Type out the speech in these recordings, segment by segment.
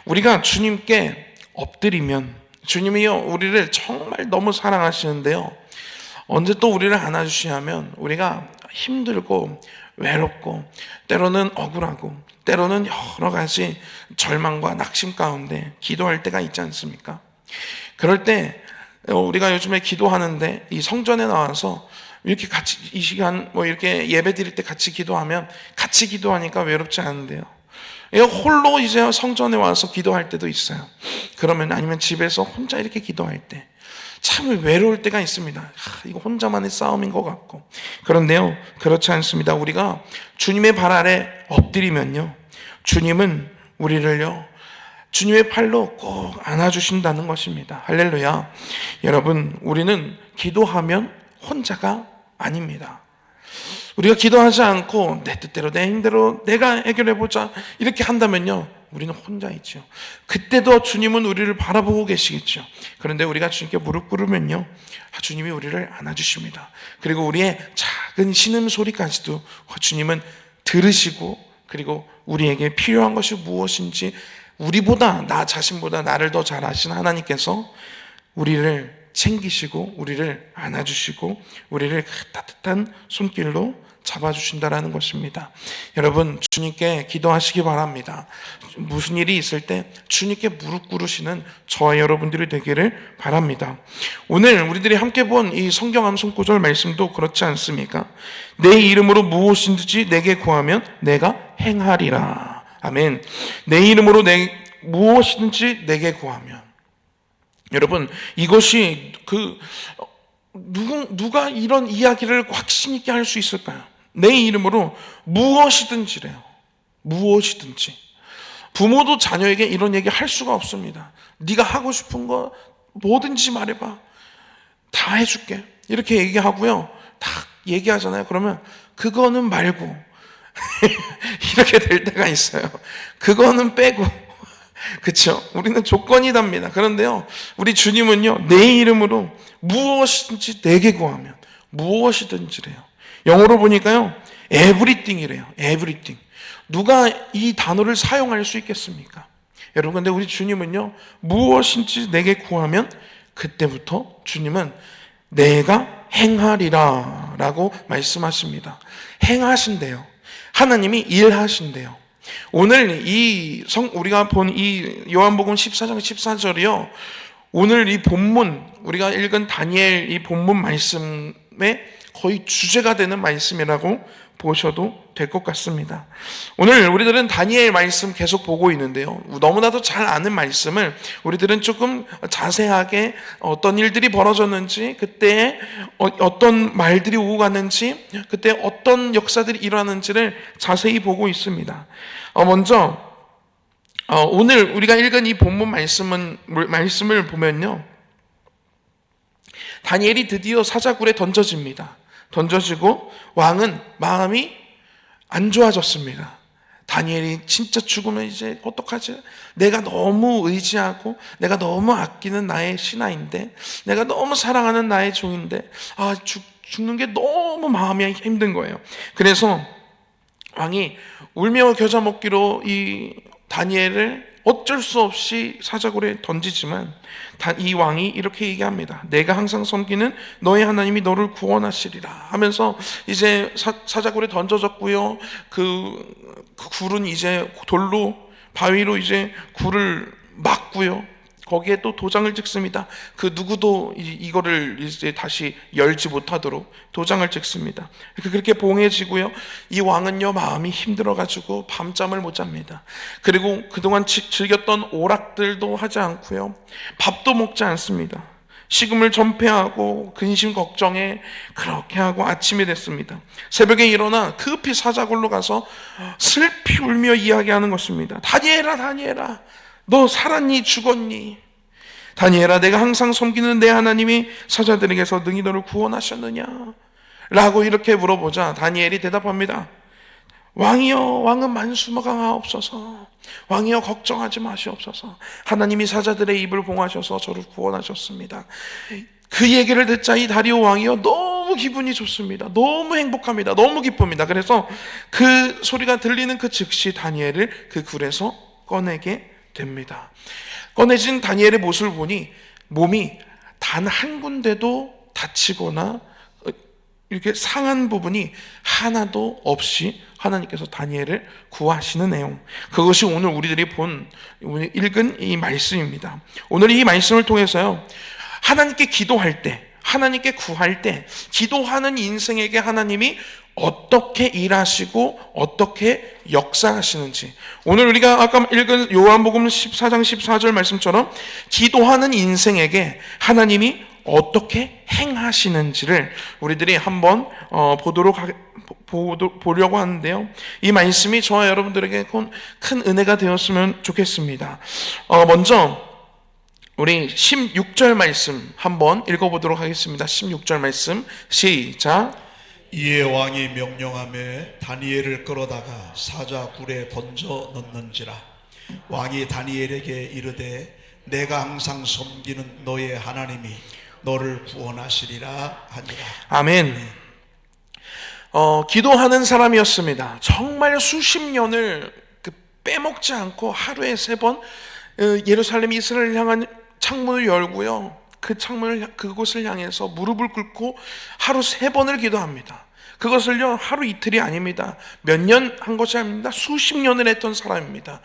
우리가 주님께 엎드리면 주님이요 우리를 정말 너무 사랑하시는데요, 언제 또 우리를 안아주시냐면 우리가 힘들고 외롭고 때로는 억울하고 때로는 여러 가지 절망과 낙심 가운데 기도할 때가 있지 않습니까? 그럴 때 우리가 요즘에 기도하는데 이 성전에 나와서 이렇게 같이 이 시간 이렇게 예배 드릴 때 같이 기도하면 같이 기도하니까 외롭지 않은데요, 홀로 이제 성전에 와서 기도할 때도 있어요. 그러면 아니면 집에서 혼자 이렇게 기도할 때 참 외로울 때가 있습니다. 이거 혼자만의 싸움인 것 같고. 그런데요, 그렇지 않습니다. 우리가 주님의 발 아래 엎드리면요, 주님은 우리를요 주님의 팔로 꼭 안아주신다는 것입니다. 할렐루야. 여러분, 우리는 기도하면 혼자가 아닙니다. 우리가 기도하지 않고 내 뜻대로 내 힘대로 내가 해결해보자 이렇게 한다면요, 우리는 혼자 있죠. 그때도 주님은 우리를 바라보고 계시겠죠. 그런데 우리가 주님께 무릎 꿇으면요, 주님이 우리를 안아주십니다. 그리고 우리의 작은 신음소리까지도 주님은 들으시고, 그리고 우리에게 필요한 것이 무엇인지 우리보다, 나 자신보다 나를 더 잘 아신 하나님께서 우리를 챙기시고 우리를 안아주시고 우리를 따뜻한 손길로 잡아주신다라는 것입니다. 여러분, 주님께 기도하시기 바랍니다. 무슨 일이 있을 때 주님께 무릎 꿇으시는 저와 여러분들이 되기를 바랍니다. 오늘 우리들이 함께 본 이 성경 암송 구절 말씀도 그렇지 않습니까? 내 이름으로 무엇이든지 내게 구하면 내가 행하리라. 아멘. 내 이름으로 무엇이든지 내게 구하면. 여러분, 이것이 누가 이런 이야기를 확신 있게 할 수 있을까요? 내 이름으로 무엇이든지래요. 무엇이든지. 부모도 자녀에게 이런 얘기 할 수가 없습니다. 네가 하고 싶은 거 뭐든지 말해봐, 다 해줄게, 이렇게 얘기하고요, 다 얘기하잖아요. 그러면 그거는 말고 이렇게 될 때가 있어요. 그거는 빼고. 그렇죠? 우리는 조건이 답니다. 그런데요, 우리 주님은요, 내 이름으로 무엇이든지 내게 구하면 무엇이든지래요. 영어로 보니까요, everything이래요. everything. 누가 이 단어를 사용할 수 있겠습니까? 여러분, 근데 우리 주님은요, 무엇인지 내게 구하면 그때부터 주님은 내가 행하리라 라고 말씀하십니다. 행하신대요. 하나님이 일하신대요. 오늘 우리가 본 이 요한복음 14장 14절이요, 오늘 이 본문, 우리가 읽은 다니엘 이 본문 말씀의 거의 주제가 되는 말씀이라고 보셔도 될 것 같습니다. 오늘 우리들은 다니엘 말씀 계속 보고 있는데요, 너무나도 잘 아는 말씀을 우리들은 조금 자세하게 어떤 일들이 벌어졌는지, 그때 어떤 말들이 오고 갔는지, 그때 어떤 역사들이 일어났는지를 자세히 보고 있습니다. 먼저 오늘 우리가 읽은 이 본문 말씀을 보면요, 다니엘이 드디어 사자굴에 던져집니다. 던져지고 왕은 마음이 안 좋아졌습니다. 다니엘이 진짜 죽으면 이제 어떡하지? 내가 너무 의지하고 내가 너무 아끼는 나의 신하인데, 내가 너무 사랑하는 나의 종인데 죽는 게 너무 마음이 힘든 거예요. 그래서 왕이 울며 겨자 먹기로 이 다니엘을 어쩔 수 없이 사자굴에 던지지만 이 왕이 이렇게 얘기합니다. 내가 항상 섬기는 너의 하나님이 너를 구원하시리라 하면서 이제 사자굴에 던져졌고요. 그 굴은 이제 돌로, 바위로 이제 굴을 막고요. 거기에 또 도장을 찍습니다. 그 누구도 이거를 이제 다시 열지 못하도록 도장을 찍습니다. 그렇게 봉해지고요. 이 왕은요, 마음이 힘들어가지고 밤잠을 못 잡니다. 그리고 그동안 즐겼던 오락들도 하지 않고요, 밥도 먹지 않습니다. 식음을 전폐하고 근심 걱정에 그렇게 하고 아침이 됐습니다. 새벽에 일어나 급히 사자굴로 가서 슬피 울며 이야기하는 것입니다. 다니엘아, 다니엘아, 너 살았니 죽었니? 다니엘아, 내가 항상 섬기는 내 하나님이 사자들에게서 능히 너를 구원하셨느냐? 라고 이렇게 물어보자 다니엘이 대답합니다. 왕이여, 왕은 만수무강하옵소서. 왕이여, 걱정하지 마시옵소서. 하나님이 사자들의 입을 봉하셔서 저를 구원하셨습니다. 그 얘기를 듣자 이 다리오 왕이요, 너무 기분이 좋습니다. 너무 행복합니다. 너무 기쁩니다. 그래서 그 소리가 들리는 그 즉시 다니엘을 그 굴에서 꺼내게 됩니다. 꺼내진 다니엘의 모습을 보니 몸이 단 한 군데도 다치거나 이렇게 상한 부분이 하나도 없이 하나님께서 다니엘을 구하시는 내용, 그것이 오늘 우리들이 오늘 읽은 이 말씀입니다. 오늘 이 말씀을 통해서요, 하나님께 기도할 때, 하나님께 구할 때, 기도하는 인생에게 하나님이 어떻게 일하시고 어떻게 역사하시는지, 오늘 우리가 아까 읽은 요한복음 14장 14절 말씀처럼 기도하는 인생에게 하나님이 어떻게 행하시는지를 우리들이 한번 보려고 하는데요, 이 말씀이 저와 여러분들에게 큰 은혜가 되었으면 좋겠습니다. 먼저 우리 16절 말씀 한번 읽어보도록 하겠습니다. 16절 말씀 시작. 이에 왕이 명령하며 다니엘을 끌어다가 사자굴에 던져 넣는지라. 왕이 다니엘에게 이르되 내가 항상 섬기는 너의 하나님이 너를 구원하시리라 하니라. 아멘. 기도하는 사람이었습니다. 정말 수십 년을 빼먹지 않고 하루에 3번 예루살렘 이스라엘을 향한 창문을 열고요, 그곳을 향해서 무릎을 꿇고 하루 3번을 기도합니다. 그것을요 하루 이틀이 아닙니다. 몇 년 한 것이 아닙니다. 수십 년을 했던 사람입니다.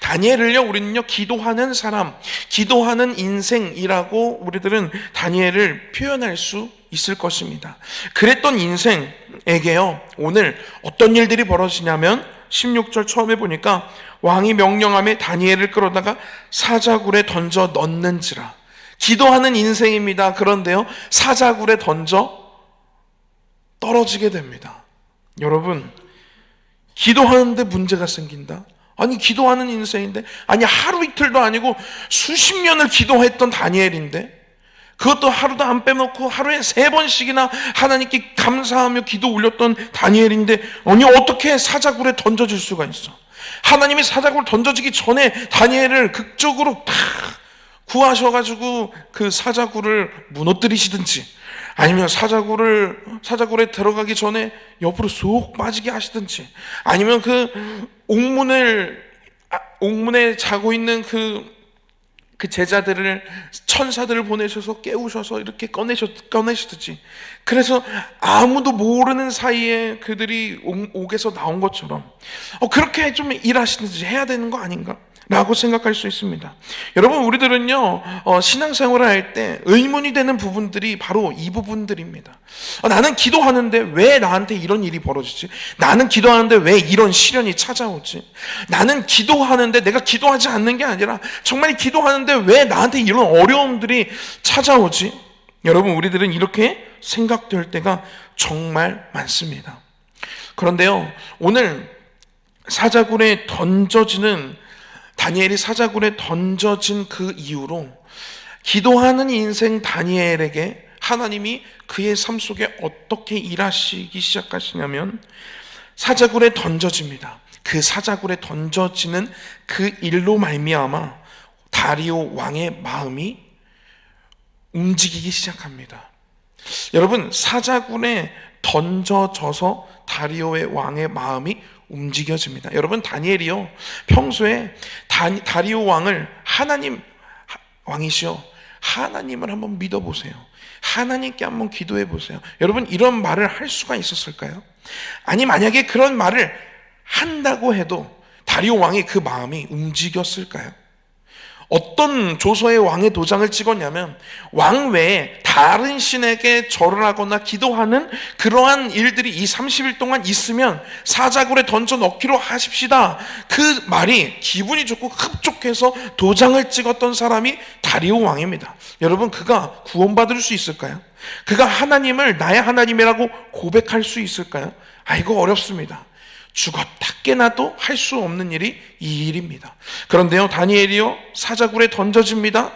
다니엘을요 우리는요 기도하는 사람, 기도하는 인생이라고 우리들은 다니엘을 표현할 수 있을 것입니다. 그랬던 인생에게요 오늘 어떤 일들이 벌어지냐면 16절 처음에 보니까 왕이 명령하며 다니엘을 끌어다가 사자굴에 던져 넣는지라. 기도하는 인생입니다. 그런데요 사자굴에 던져 떨어지게 됩니다. 여러분, 기도하는데 문제가 생긴다? 아니, 기도하는 인생인데, 아니 하루 이틀도 아니고 수십 년을 기도했던 다니엘인데, 그것도 하루도 안 빼놓고 하루에 3번씩이나 하나님께 감사하며 기도 올렸던 다니엘인데, 아니 어떻게 사자굴에 던져질 수가 있어? 하나님이 사자굴 던져지기 전에 다니엘을 극적으로 탁 구하셔가지고 그 사자굴을 무너뜨리시든지, 아니면 사자굴에 들어가기 전에 옆으로 쏙 빠지게 하시든지, 아니면 그 옥문에 자고 있는 그 제자들을, 천사들을 보내셔서 깨우셔서 이렇게 꺼내시듯이, 그래서 아무도 모르는 사이에 그들이 옥에서 나온 것처럼 그렇게 좀 일하시든지 해야 되는 거 아닌가? 라고 생각할 수 있습니다. 여러분, 우리들은요 신앙생활을 할 때 의문이 되는 부분들이 바로 이 부분들입니다. 나는 기도하는데 왜 나한테 이런 일이 벌어지지? 나는 기도하는데 왜 이런 시련이 찾아오지? 나는 기도하는데, 내가 기도하지 않는 게 아니라 정말 기도하는데 왜 나한테 이런 어려움들이 찾아오지? 여러분, 우리들은 이렇게 생각될 때가 정말 많습니다. 그런데요 오늘 다니엘이 사자굴에 던져진 그 이후로 기도하는 인생 다니엘에게 하나님이 그의 삶 속에 어떻게 일하시기 시작하시냐면, 사자굴에 던져집니다. 그 사자굴에 던져지는 그 일로 말미암아 다리오 왕의 마음이 움직이기 시작합니다. 여러분, 사자굴에 던져져서 다리오의 왕의 마음이 움직여집니다. 여러분, 다니엘이요 평소에 다리오 왕을 왕이시여 하나님을 한번 믿어보세요, 하나님께 한번 기도해보세요. 여러분, 이런 말을 할 수가 있었을까요? 아니, 만약에 그런 말을 한다고 해도 다리오 왕이 그 마음이 움직였을까요? 어떤 조서의 왕의 도장을 찍었냐면, 왕 외에 다른 신에게 절을 하거나 기도하는 그러한 일들이 이 30일 동안 있으면 사자굴에 던져 넣기로 하십시다, 그 말이 기분이 좋고 흡족해서 도장을 찍었던 사람이 다리오 왕입니다. 여러분, 그가 구원받을 수 있을까요? 그가 하나님을 나의 하나님이라고 고백할 수 있을까요? 이거 어렵습니다. 죽었다 깨나도 할 수 없는 일이 이 일입니다. 그런데요 다니엘이요 사자굴에 던져집니다.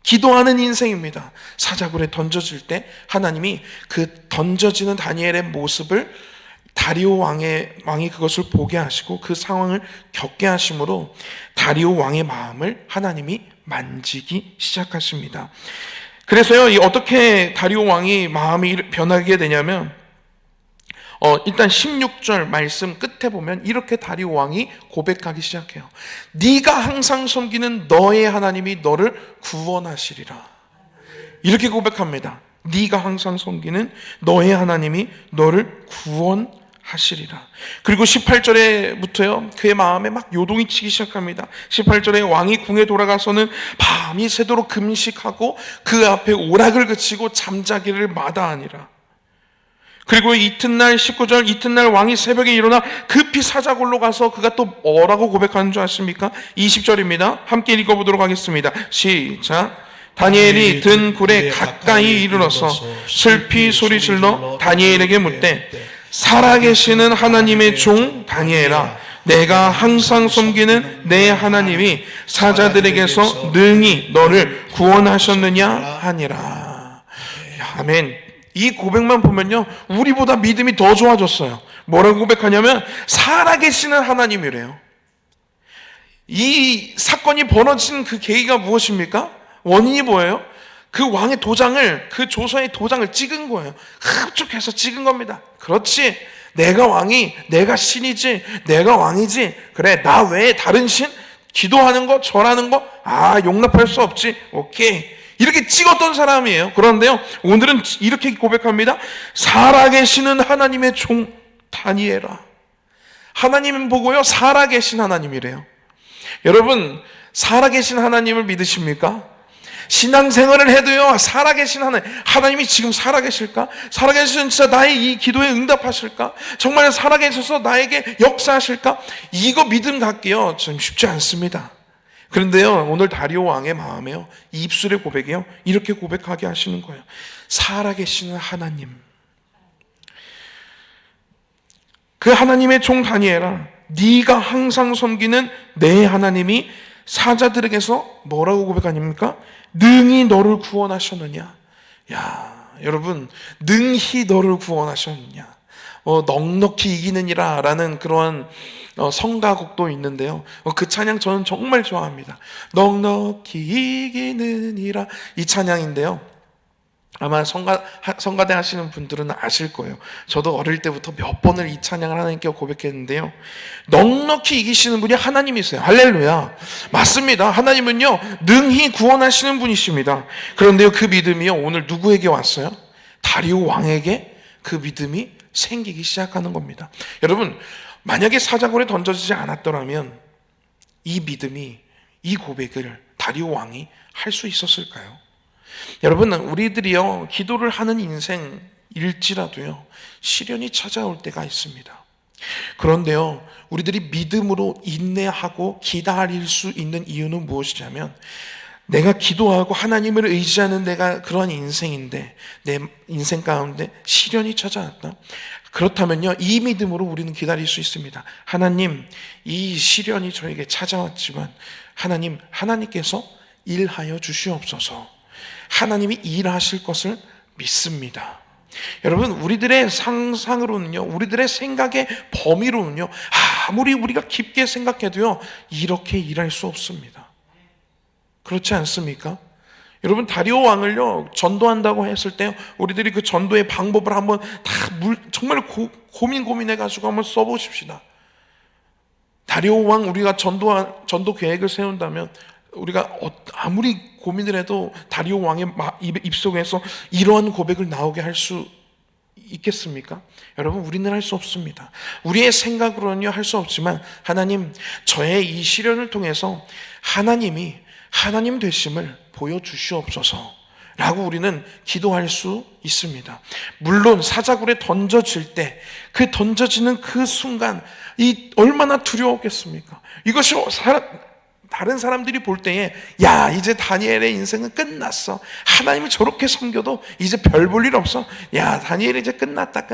기도하는 인생입니다. 사자굴에 던져질 때 하나님이 그 던져지는 다니엘의 모습을 다리오 왕이 그것을 보게 하시고 그 상황을 겪게 하심으로 다리오 왕의 마음을 하나님이 만지기 시작하십니다. 그래서요 어떻게 다리오 왕이 마음이 변하게 되냐면, 일단 16절 말씀 끝에 보면 이렇게 다리오 왕이 고백하기 시작해요. 네가 항상 섬기는 너의 하나님이 너를 구원하시리라. 이렇게 고백합니다. 네가 항상 섬기는 너의 하나님이 너를 구원하시리라. 그리고 18절에부터요, 그의 마음에 막 요동이 치기 시작합니다. 18절에 왕이 궁에 돌아가서는 밤이 새도록 금식하고 그 앞에 오락을 그치고 잠자기를 마다하니라. 그리고 이튿날 19절, 이튿날 왕이 새벽에 일어나 급히 사자굴로 가서 그가 또 뭐라고 고백하는 줄 아십니까? 20절입니다. 함께 읽어보도록 하겠습니다. 시작. 다니엘이 든 굴에 가까이 이르러서 슬피 소리질러 다니엘에게 묻되 살아계시는 하나님의 종 다니엘아, 내가 항상 섬기는 내 하나님이 사자들에게서 능히 너를 구원하셨느냐 하니라. 아멘. 이 고백만 보면요, 우리보다 믿음이 더 좋아졌어요. 뭐라고 고백하냐면 살아계시는 하나님이래요. 이 사건이 벌어진 그 계기가 무엇입니까? 원인이 뭐예요? 그 왕의 도장을, 그 조서의 도장을 찍은 거예요. 흡족해서 찍은 겁니다. 그렇지, 내가 왕이, 내가 신이지, 내가 왕이지, 그래, 나 외에 다른 신? 기도하는 거, 절하는 거, 용납할 수 없지. 오케이, 이렇게 찍었던 사람이에요. 그런데요, 오늘은 이렇게 고백합니다. 살아계시는 하나님의 종 다니엘아. 하나님 보고요, 살아계신 하나님이래요. 여러분, 살아계신 하나님을 믿으십니까? 신앙생활을 해도요, 살아계신 하나님이 지금 살아계실까? 살아계시는 진짜 나의 이 기도에 응답하실까? 정말 살아계셔서 나에게 역사하실까? 이거 믿음 갖기요, 좀 쉽지 않습니다. 그런데요, 오늘 다리오 왕의 마음에요, 입술의 고백이요, 이렇게 고백하게 하시는 거예요. 살아계시는 하나님, 그 하나님의 종 다니엘아, 네가 항상 섬기는 내 하나님이 사자들에게서 뭐라고 고백하십니까? 능히 너를 구원하셨느냐. 야, 여러분, 능히 너를 구원하셨느냐. 넉넉히 이기느니라 라는 그러한 성가곡도 있는데요, 그 찬양 저는 정말 좋아합니다. 넉넉히 이기느니라, 이 찬양인데요, 아마 성가대 하시는 분들은 아실 거예요. 저도 어릴 때부터 몇 번을 이 찬양을 하나님께 고백했는데요, 넉넉히 이기시는 분이 하나님이세요. 할렐루야. 맞습니다. 하나님은요, 능히 구원하시는 분이십니다. 그런데요, 그 믿음이요, 오늘 누구에게 왔어요? 다리오 왕에게 그 믿음이 생기기 시작하는 겁니다. 여러분, 만약에 사자굴에 던져지지 않았더라면 이 믿음이, 이 고백을 다리오 왕이 할 수 있었을까요? 여러분, 우리들이요, 기도를 하는 인생일지라도요, 시련이 찾아올 때가 있습니다. 그런데요, 우리들이 믿음으로 인내하고 기다릴 수 있는 이유는 무엇이냐면, 내가 기도하고 하나님을 의지하는 내가 그런 인생인데, 내 인생 가운데 시련이 찾아왔다. 그렇다면요, 이 믿음으로 우리는 기다릴 수 있습니다. 하나님, 이 시련이 저에게 찾아왔지만 하나님께서 일하여 주시옵소서. 하나님이 일하실 것을 믿습니다. 여러분, 우리들의 상상으로는요, 우리들의 생각의 범위로는요, 아무리 우리가 깊게 생각해도요, 이렇게 일할 수 없습니다. 그렇지 않습니까? 여러분, 다리오 왕을요, 전도한다고 했을 때 우리들이 그 전도의 방법을 한번 정말 고민해가지고 한번 써보십시다. 다리오 왕, 우리가 전도 계획을 세운다면 우리가 아무리 고민을 해도 다리오 왕의 입속에서 이러한 고백을 나오게 할 수 있겠습니까? 여러분, 우리는 할 수 없습니다. 우리의 생각으로는요, 할 수 없지만, 하나님, 저의 이 시련을 통해서 하나님이 하나님 되심을 보여주시옵소서 라고 우리는 기도할 수 있습니다. 물론 사자굴에 던져질 때, 그 던져지는 그 순간 얼마나 두려웠겠습니까? 이것이 다른 사람들이 볼 때에, 야, 이제 다니엘의 인생은 끝났어, 하나님을 저렇게 섬겨도 이제 별 볼 일 없어, 야, 다니엘이 이제 끝났다,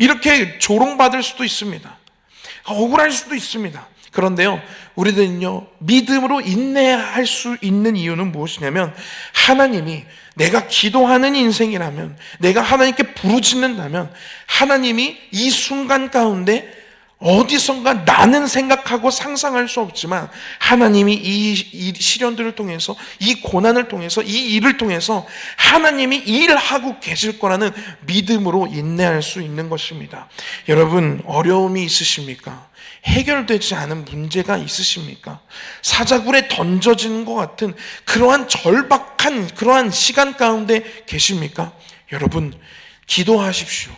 이렇게 조롱받을 수도 있습니다. 억울할 수도 있습니다. 그런데요, 우리들은요, 믿음으로 인내할 수 있는 이유는 무엇이냐면, 하나님이, 내가 기도하는 인생이라면, 내가 하나님께 부르짖는다면 하나님이 이 순간 가운데 어디선가 나는 생각하고 상상할 수 없지만 하나님이 이 시련들을 통해서, 이 고난을 통해서, 이 일을 통해서 하나님이 일하고 계실 거라는 믿음으로 인내할 수 있는 것입니다. 여러분, 어려움이 있으십니까? 해결되지 않은 문제가 있으십니까? 사자굴에 던져지는 것 같은 그러한 절박한 그러한 시간 가운데 계십니까? 여러분, 기도하십시오.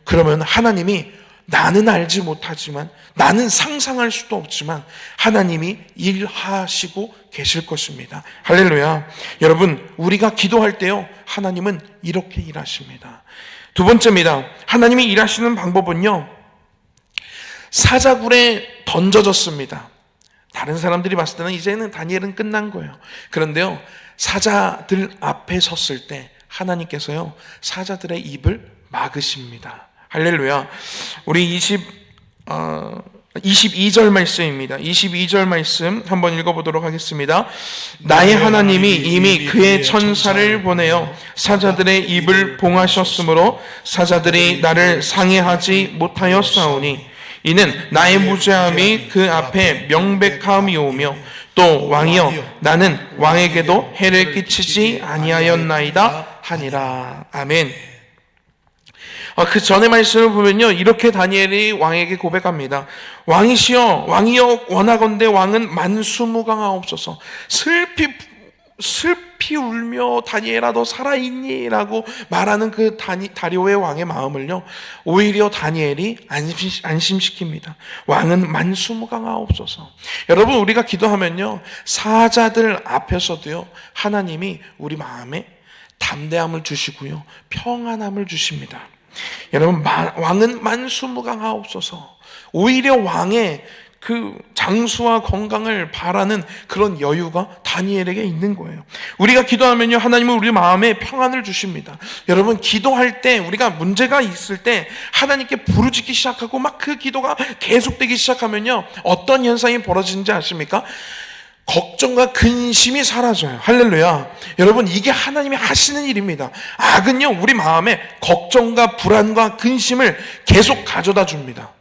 그러면 하나님이, 나는 알지 못하지만, 나는 상상할 수도 없지만 하나님이 일하시고 계실 것입니다. 할렐루야. 여러분, 우리가 기도할 때요, 하나님은 이렇게 일하십니다. 두 번째입니다. 하나님이 일하시는 방법은요, 사자굴에 던져졌습니다. 다른 사람들이 봤을 때는 이제는 다니엘은 끝난 거예요. 그런데요, 사자들 앞에 섰을 때 하나님께서요, 사자들의 입을 막으십니다. 할렐루야. 우리 22절 말씀입니다. 22절 말씀 한번 읽어보도록 하겠습니다. 나의 하나님이 이미 그의 천사를 보내어 사자들의 입을 봉하셨으므로 사자들이 나를 상해하지 못하였사오니 이는 나의 무죄함이 그 앞에 명백함이오며 또 왕이여 나는 왕에게도 해를 끼치지 아니하였나이다 하니라. 아멘. 그 전의 말씀을 보면요, 이렇게 다니엘이 왕에게 고백합니다. 왕이시여, 왕이여, 원하건대 왕은 만수무강하옵소서. 슬피 울며 다니엘아 너 살아있니? 라고 말하는 그 다리오의 왕의 마음을요, 오히려 다니엘이 안심시킵니다. 왕은 만수무강하옵소서. 여러분, 우리가 기도하면요, 사자들 앞에서도요, 하나님이 우리 마음에 담대함을 주시고요, 평안함을 주십니다. 여러분, 왕은 만수무강하옵소서. 오히려 왕의 그 장수와 건강을 바라는 그런 여유가 다니엘에게 있는 거예요. 우리가 기도하면요, 하나님은 우리 마음에 평안을 주십니다. 여러분, 기도할 때, 우리가 문제가 있을 때 하나님께 부르짖기 시작하고 막 그 기도가 계속되기 시작하면요, 어떤 현상이 벌어지는지 아십니까? 걱정과 근심이 사라져요. 할렐루야. 여러분, 이게 하나님이 하시는 일입니다. 악은요, 우리 마음에 걱정과 불안과 근심을 계속 가져다 줍니다.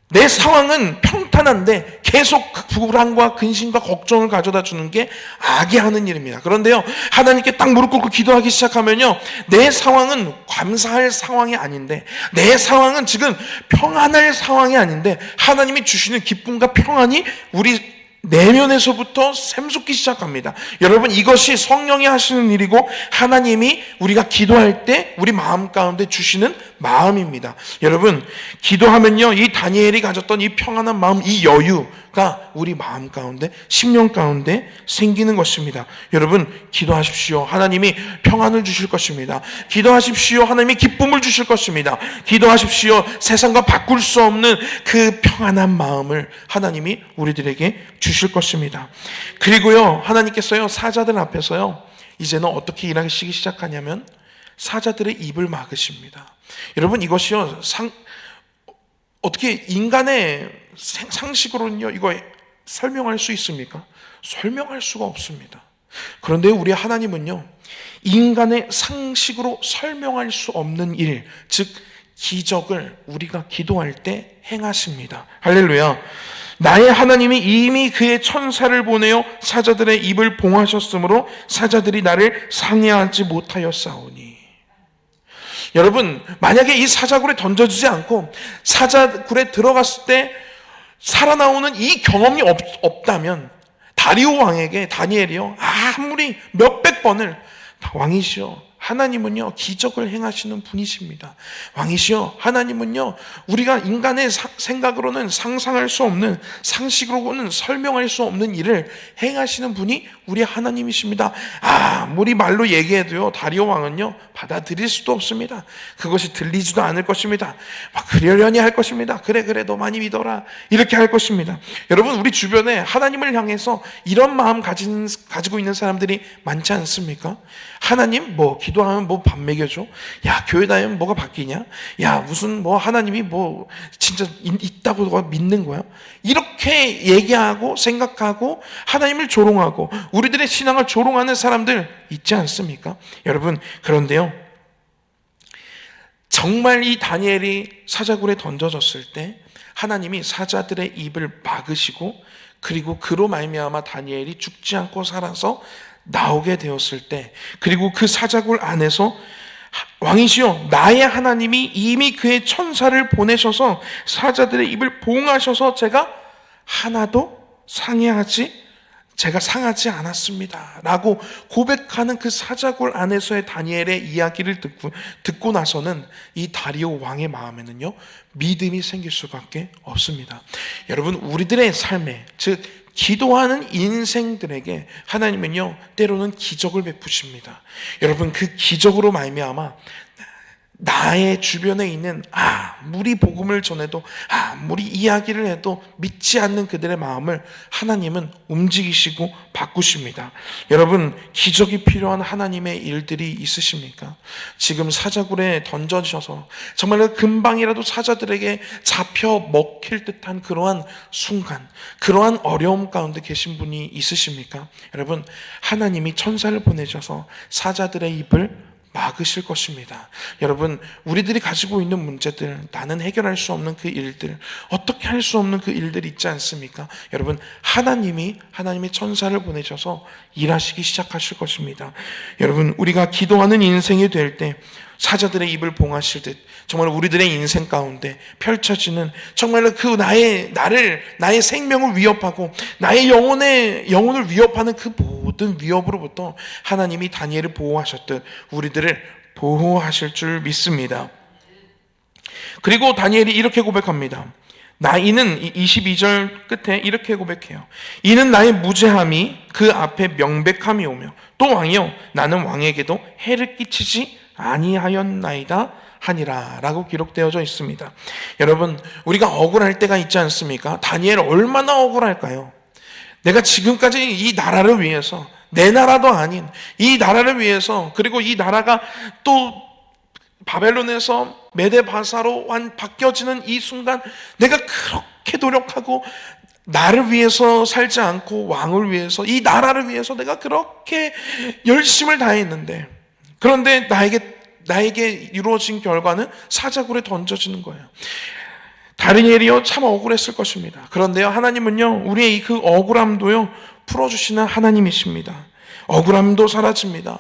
내 상황은 평탄한데 계속 불안과 근심과 걱정을 가져다 주는 게 악이 하는 일입니다. 그런데요, 하나님께 딱 무릎 꿇고 기도하기 시작하면요, 내 상황은 감사할 상황이 아닌데, 내 상황은 지금 평안할 상황이 아닌데 하나님이 주시는 기쁨과 평안이 우리 내면에서부터 샘솟기 시작합니다. 여러분, 이것이 성령이 하시는 일이고 하나님이 우리가 기도할 때 우리 마음 가운데 주시는 마음입니다. 여러분, 기도하면요, 이 다니엘이 가졌던 이 평안한 마음, 이 여유가 우리 마음 가운데, 심령 가운데 생기는 것입니다. 여러분, 기도하십시오. 하나님이 평안을 주실 것입니다. 기도하십시오. 하나님이 기쁨을 주실 것입니다. 기도하십시오. 세상과 바꿀 수 없는 그 평안한 마음을 하나님이 우리들에게 주실 것입니다. 그리고요, 하나님께서요, 사자들 앞에서요, 이제는 어떻게 일하시기 시작하냐면 사자들의 입을 막으십니다. 여러분, 이것이요, 어떻게 인간의 상식으로는요, 이거 설명할 수 있습니까? 설명할 수가 없습니다. 그런데 우리 하나님은요, 인간의 상식으로 설명할 수 없는 일, 즉 기적을 우리가 기도할 때 행하십니다. 할렐루야. 나의 하나님이 이미 그의 천사를 보내어 사자들의 입을 봉하셨으므로 사자들이 나를 상해하지 못하였사오니. 여러분, 만약에 이 사자굴에 던져지지 않고 사자굴에 들어갔을 때 살아나오는 이 경험이 없다면 다리오 왕에게 다니엘이요, 아무리 몇백 번을 왕이시여, 하나님은요, 기적을 행하시는 분이십니다. 왕이시여, 하나님은요, 우리가 인간의 생각으로는 상상할 수 없는, 상식으로는 설명할 수 없는 일을 행하시는 분이 우리 하나님이십니다. 아무리 말로 얘기해도요, 다리오 왕은요, 받아들일 수도 없습니다. 그것이 들리지도 않을 것입니다. 막 그러려니 할 것입니다. 그래 너 많이 믿어라, 이렇게 할 것입니다. 여러분, 우리 주변에 하나님을 향해서 이런 마음 가지고 있는 사람들이 많지 않습니까? 하나님, 기도하면 밥 먹여줘? 야, 교회 다니면 뭐가 바뀌냐? 야, 무슨 하나님이 진짜 있다고 믿는 거야? 이렇게 얘기하고 생각하고 하나님을 조롱하고 우리들의 신앙을 조롱하는 사람들 있지 않습니까? 여러분, 그런데요, 정말 이 다니엘이 사자굴에 던져졌을 때 하나님이 사자들의 입을 막으시고 그리고 그로 말미암아 다니엘이 죽지 않고 살아서 나오게 되었을 때, 그리고 그 사자굴 안에서 왕이시여 나의 하나님이 이미 그의 천사를 보내셔서 사자들의 입을 보응하셔서 제가 상하지 않았습니다 라고 고백하는 그 사자굴 안에서의 다니엘의 이야기를 듣고 나서는 이 다리오 왕의 마음에는요 믿음이 생길 수밖에 없습니다. 여러분, 우리들의 삶에, 즉 기도하는 인생들에게 하나님은요 때로는 기적을 베푸십니다. 여러분, 그 기적으로 말미암아 나의 주변에 있는 아무리 복음을 전해도 아무리 이야기를 해도 믿지 않는 그들의 마음을 하나님은 움직이시고 바꾸십니다. 여러분, 기적이 필요한 하나님의 일들이 있으십니까? 지금 사자굴에 던져져서 정말로 금방이라도 사자들에게 잡혀 먹힐 듯한 그러한 순간, 그러한 어려움 가운데 계신 분이 있으십니까? 여러분, 하나님이 천사를 보내셔서 사자들의 입을 막으실 것입니다. 여러분, 우리들이 가지고 있는 문제들, 나는 해결할 수 없는 그 일들, 어떻게 할 수 없는 그 일들 있지 않습니까? 여러분, 하나님이 천사를 보내셔서 일하시기 시작하실 것입니다. 여러분, 우리가 기도하는 인생이 될 때 사자들의 입을 봉하실 듯 정말 우리들의 인생 가운데 펼쳐지는 정말로 그 나의 생명을 위협하고 나의 영혼을 위협하는 그 모든 위협으로부터 하나님이 다니엘을 보호하셨듯 우리들을 보호하실 줄 믿습니다. 그리고 다니엘이 이렇게 고백합니다. 이는 22절 끝에 이렇게 고백해요. 이는 나의 무죄함이 그 앞에 명백함이 오며 또 왕이여 나는 왕에게도 해를 끼치지 아니하였나이다 하니라 라고 기록되어져 있습니다. 여러분, 우리가 억울할 때가 있지 않습니까? 다니엘 얼마나 억울할까요? 내가 지금까지 이 나라를 위해서, 내 나라도 아닌 이 나라를 위해서, 그리고 이 나라가 또 바벨론에서 메데바사로 바뀌어지는 이 순간 내가 그렇게 노력하고 나를 위해서 살지 않고 왕을 위해서, 이 나라를 위해서 내가 그렇게 열심을 다했는데, 그런데 나에게 이루어진 결과는 사자굴에 던져지는 거예요. 다니엘이요 참 억울했을 것입니다. 그런데요, 하나님은요 우리의 그 억울함도요 풀어주시는 하나님이십니다. 억울함도 사라집니다.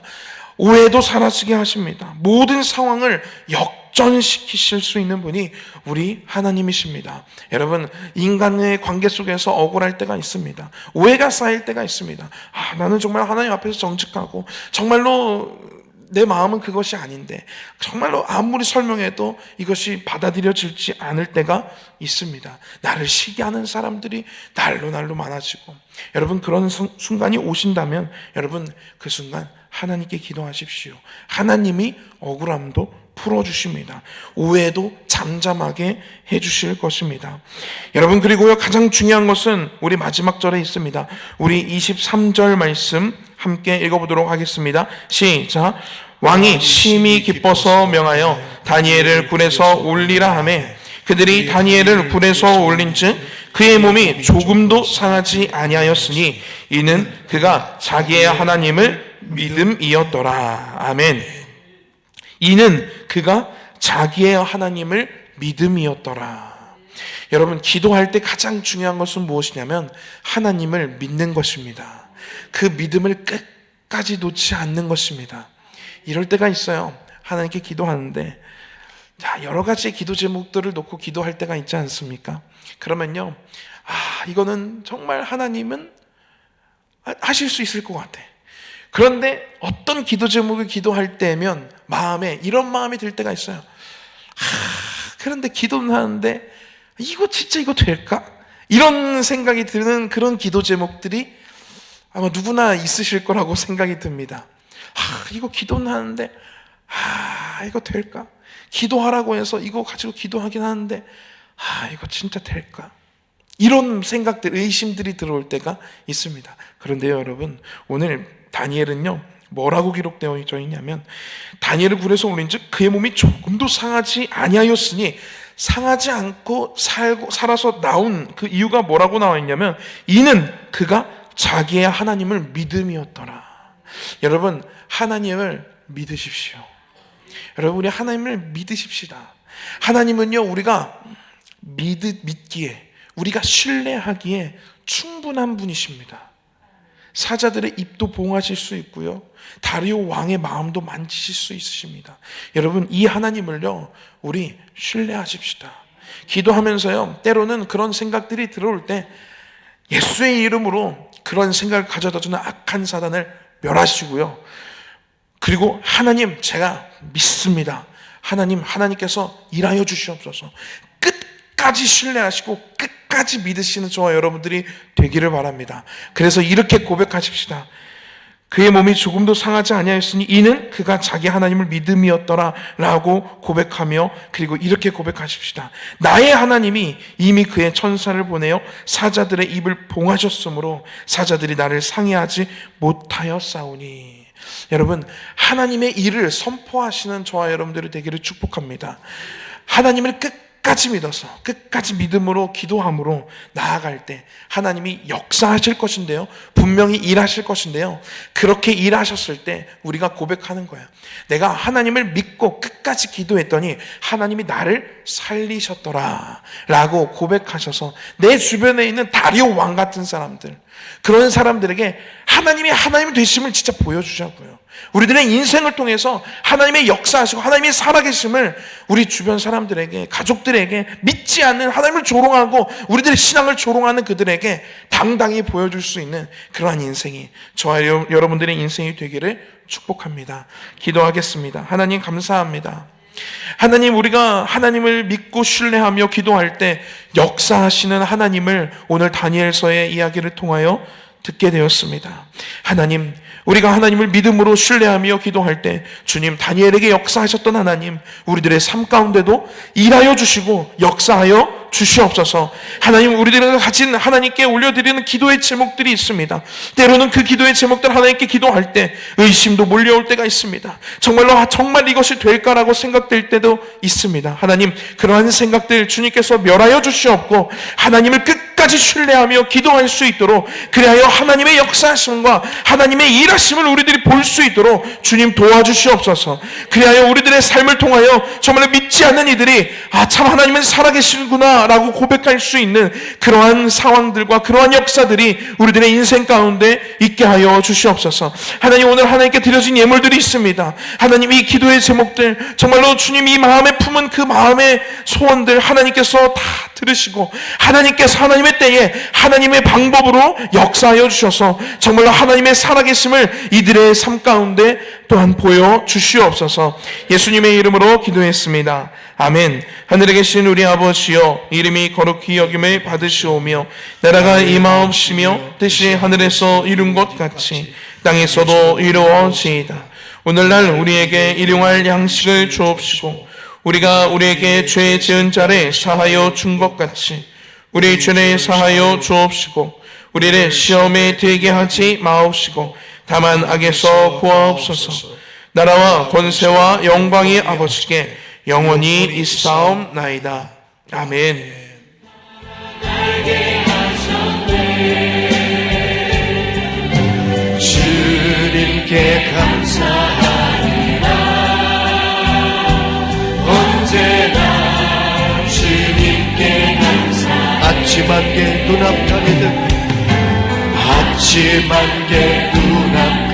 오해도 사라지게 하십니다. 모든 상황을 역전시키실 수 있는 분이 우리 하나님이십니다. 여러분, 인간의 관계 속에서 억울할 때가 있습니다. 오해가 쌓일 때가 있습니다. 나는 정말 하나님 앞에서 정직하고 정말로 내 마음은 그것이 아닌데 정말로 아무리 설명해도 이것이 받아들여질지 않을 때가 있습니다. 나를 시기하는 사람들이 날로 많아지고, 여러분, 그런 순간이 오신다면 여러분 그 순간 하나님께 기도하십시오. 하나님이 억울함도 풀어주십니다. 오해도 잠잠하게 해주실 것입니다. 여러분, 그리고요 가장 중요한 것은 우리 마지막 절에 있습니다. 우리 23절 말씀 함께 읽어보도록 하겠습니다. 시작. 왕이 심히 기뻐서 명하여 다니엘을 굴에서 올리라 하매 그들이 다니엘을 굴에서 올린즉 그의 몸이 조금도 상하지 아니하였으니 이는 그가 자기의 하나님을 믿음이었더라. 아멘. 이는 그가 자기의 하나님을 믿음이었더라. 여러분, 기도할 때 가장 중요한 것은 무엇이냐면 하나님을 믿는 것입니다. 그 믿음을 끝까지 놓지 않는 것입니다. 이럴 때가 있어요. 하나님께 기도하는데 여러 가지 기도 제목들을 놓고 기도할 때가 있지 않습니까? 그러면요, 이거는 정말 하나님은 하실 수 있을 것 같아. 그런데 어떤 기도 제목을 기도할 때면 마음에 이런 마음이 들 때가 있어요. 그런데 기도는 하는데 이거 될까? 이런 생각이 드는 그런 기도 제목들이 아마 누구나 있으실 거라고 생각이 듭니다. 이거 기도는 하는데 이거 될까? 기도하라고 해서 이거 가지고 기도하긴 하는데 이거 진짜 될까? 이런 생각들, 의심들이 들어올 때가 있습니다. 그런데요, 여러분, 오늘 다니엘은요 뭐라고 기록되어 있냐면 다니엘을 굴에서 올린즉 그의 몸이 조금도 상하지 아니하였으니, 상하지 않고 살아서 나온 그 이유가 뭐라고 나와 있냐면 이는 그가 자기의 하나님을 믿음이었더라. 여러분, 하나님을 믿으십시오. 여러분, 우리 하나님을 믿으십시다. 하나님은요 우리가 믿기에, 우리가 신뢰하기에 충분한 분이십니다. 사자들의 입도 봉하실 수 있고요, 다리오 왕의 마음도 만지실 수 있으십니다. 여러분, 이 하나님을요 우리 신뢰하십시다. 기도하면서요 때로는 그런 생각들이 들어올 때 예수의 이름으로 그런 생각을 가져다 주는 악한 사단을 멸하시고요, 그리고 하나님 제가 믿습니다, 하나님께서 일하여 주시옵소서, 끝까지 신뢰하시고 끝까지 믿으시는 저와 여러분들이 되기를 바랍니다. 그래서 이렇게 고백하십시다. 그의 몸이 조금도 상하지 아니하였으니 이는 그가 자기 하나님을 믿음이었더라 라고 고백하며, 그리고 이렇게 고백하십시다. 나의 하나님이 이미 그의 천사를 보내어 사자들의 입을 봉하셨으므로 사자들이 나를 상해하지 못하였사오니. 여러분, 하나님의 일을 선포하시는 저와 여러분들이 되기를 축복합니다. 하나님을 끝까지 믿어서 끝까지 믿음으로 기도함으로 나아갈 때 하나님이 역사하실 것인데요, 분명히 일하실 것인데요, 그렇게 일하셨을 때 우리가 고백하는 거예요. 내가 하나님을 믿고 끝까지 기도했더니 하나님이 나를 살리셨더라 라고 고백하셔서 내 주변에 있는 다리오 왕 같은 사람들, 그런 사람들에게 하나님이 되심을 진짜 보여주자고요. 우리들의 인생을 통해서 하나님의 역사하시고 하나님의 살아계심을 우리 주변 사람들에게, 가족들에게, 믿지 않는, 하나님을 조롱하고 우리들의 신앙을 조롱하는 그들에게 당당히 보여줄 수 있는 그러한 인생이 저와 여러분들의 인생이 되기를 축복합니다. 기도하겠습니다. 하나님 감사합니다. 하나님, 우리가 하나님을 믿고 신뢰하며 기도할 때 역사하시는 하나님을 오늘 다니엘서의 이야기를 통하여 듣게 되었습니다. 하나님, 우리가 하나님을 믿음으로 신뢰하며 기도할 때 주님, 다니엘에게 역사하셨던 하나님, 우리들의 삶 가운데도 일하여 주시고 역사하여 주시옵소서. 하나님, 우리들은 가진 하나님께 올려드리는 기도의 제목들이 있습니다. 때로는 그 기도의 제목들 하나님께 기도할 때 의심도 몰려올 때가 있습니다. 정말 이것이 될까라고 생각될 때도 있습니다. 하나님, 그러한 생각들 주님께서 멸하여 주시옵고 하나님을 끝까지 신뢰하며 기도할 수 있도록, 그리하여 하나님의 역사하심과 하나님의 일하심을 우리들이 볼 수 있도록 주님 도와주시옵소서. 그리하여 우리들의 삶을 통하여 정말 믿지 않는 이들이 참 하나님은 살아계시는구나 라고 고백할 수 있는 그러한 상황들과 그러한 역사들이 우리들의 인생 가운데 있게 하여 주시옵소서. 하나님, 오늘 하나님께 드려진 예물들이 있습니다. 하나님, 이 기도의 제목들 정말로 주님 이 마음에 품은 그 마음의 소원들 하나님께서 다 들으시고 하나님께서 하나님의 때에 하나님의 방법으로 역사하여 주셔서 정말로 하나님의 살아계심을 이들의 삶 가운데 또한 보여주시옵소서. 예수님의 이름으로 기도했습니다. 아멘. 하늘에 계신 우리 아버지여, 이름이 거룩히 여김을 받으시오며 나라가 임하옵시며 뜻이 하늘에서 이룬 것 같이 땅에서도 이루어지이다. 오늘날 우리에게 일용할 양식을 주옵시고 우리가 우리에게 죄 지은 자를 사하여 준 것 같이 우리 죄를 사하여 주옵시고 우리를 시험에 들게 하지 마옵시고 다만 악에서 구하옵소서. 나라와 권세와 영광이 아버지께 영원히 있사옵나이다. 아멘. 주님께 감사하리라. 언제나 주님께 감사하리라. 아침 안개 눈앞 가게든 아침 안개 눈앞